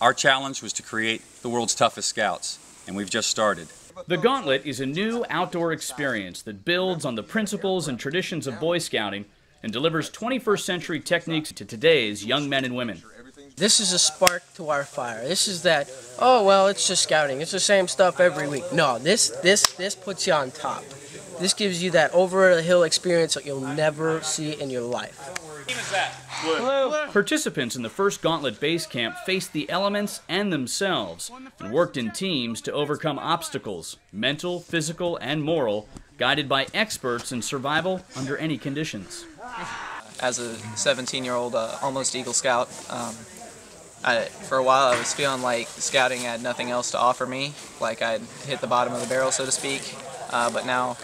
Our challenge was to create the world's toughest scouts, and we've just started. The Gauntlet is a new outdoor experience that builds on the principles and traditions of Boy Scouting and delivers 21st century techniques to today's young men and women. This is a spark to our fire. This is that, oh, well, it's just scouting. It's the same stuff every week. No, this puts you on top. This gives you that over-the-hill experience that you'll never see in your life. Hello. Participants in the first Gauntlet base camp faced the elements and themselves and worked in teams to overcome obstacles, mental, physical, and moral, guided by experts in survival under any conditions. As a 17-year-old almost Eagle Scout, for a while I was feeling like scouting had nothing else to offer me, like I'd hit the bottom of the barrel, so to speak. But now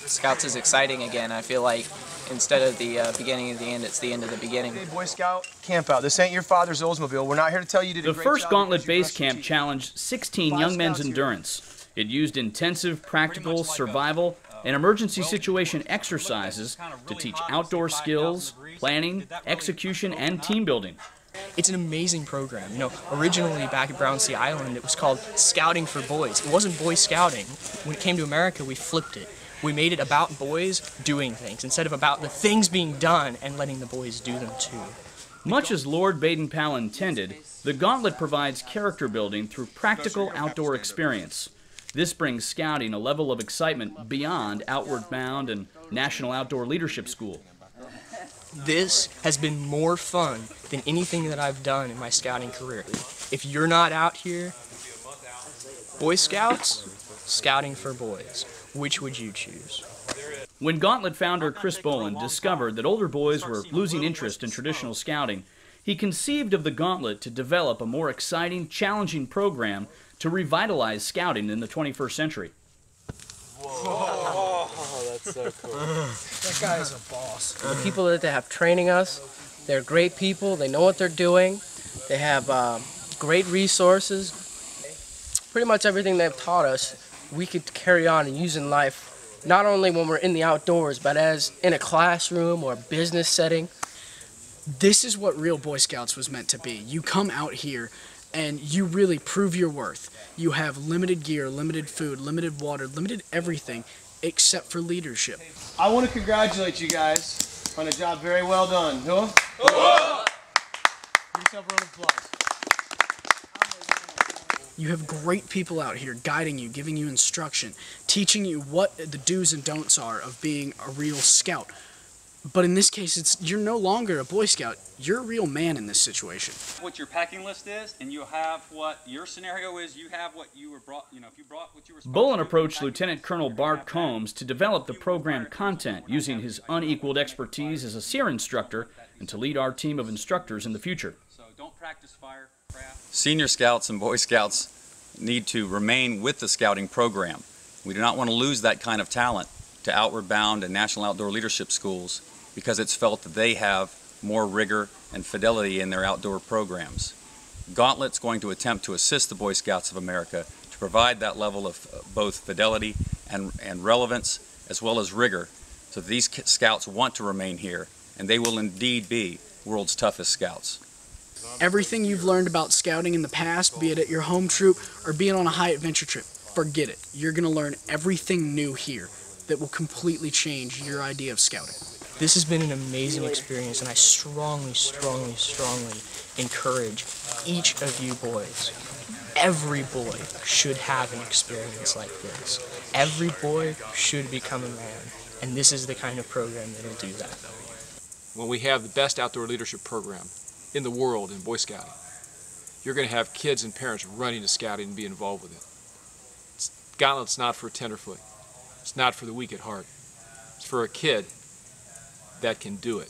Scouts is exciting again. I feel like instead of the beginning of the end, it's the end of the beginning. Hey, Boy Scout, camp out. This ain't your father's Oldsmobile. We're not here to tell you to do the first Gauntlet base camp challenged 16 young men's endurance. It used intensive practical survival and emergency situation exercises to teach outdoor skills, planning, execution, and team building. It's an amazing program. You know, originally back at Brownsea Island, it was called Scouting for Boys. It wasn't Boy Scouting. When it came to America, we flipped it. We made it about boys doing things instead of about the things being done and letting the boys do them too. Much as Lord Baden-Powell intended, the Gauntlet provides character building through practical outdoor experience. This brings scouting a level of excitement beyond Outward Bound and National Outdoor Leadership School. This has been more fun than anything that I've done in my scouting career. If you're not out here, Boy Scouts, Scouting for Boys, which would you choose? When Gauntlet founder Chris Bolan discovered that older boys were losing interest in traditional scouting, he conceived of the Gauntlet to develop a more exciting, challenging program to revitalize scouting in the 21st century. Whoa, that's so cool. That guy is a boss. The people that they have training us, they're great people. They know what they're doing. They have great resources. Pretty much everything they've taught us, we could carry on and use in life, not only when we're in the outdoors, but as in a classroom or business setting. This is what real Boy Scouts was meant to be. You come out here and you really prove your worth. You have limited gear, limited food, limited water, limited everything except for leadership. I want to congratulate you guys on a job very well done. Who? Give yourself a round of applause. You have great people out here guiding you, giving you instruction, teaching you what the do's and don'ts are of being a real scout. But in this case, you're no longer a Boy Scout. You're a real man in this situation. What your packing list is, and you have what your scenario is, you have what you were brought, you know, if you brought what you were supposed to. Bolan approached Lieutenant Colonel Bart Combs to develop the program content using his unequaled expertise as a SEER instructor and to lead our team of instructors in the future. So don't practice fire, craft. Senior Scouts and Boy Scouts need to remain with the scouting program. We do not want to lose that kind of talent to Outward Bound and National Outdoor Leadership Schools because it's felt that they have more rigor and fidelity in their outdoor programs. Gauntlet's going to attempt to assist the Boy Scouts of America to provide that level of both fidelity and relevance as well as rigor so that these scouts want to remain here and they will indeed be world's toughest scouts. Everything you've learned about scouting in the past, be it at your home troop or being on a high adventure trip, forget it. You're going to learn everything new here that will completely change your idea of scouting. This has been an amazing experience, and I strongly, strongly, strongly encourage each of you boys. Every boy should have an experience like this. Every boy should become a man, and this is the kind of program that will do that. When we have the best outdoor leadership program in the world in Boy Scouting, you're going to have kids and parents running to scouting and be involved with it. Gauntlet's not for a tenderfoot. It's not for the weak at heart. It's for a kid that can do it.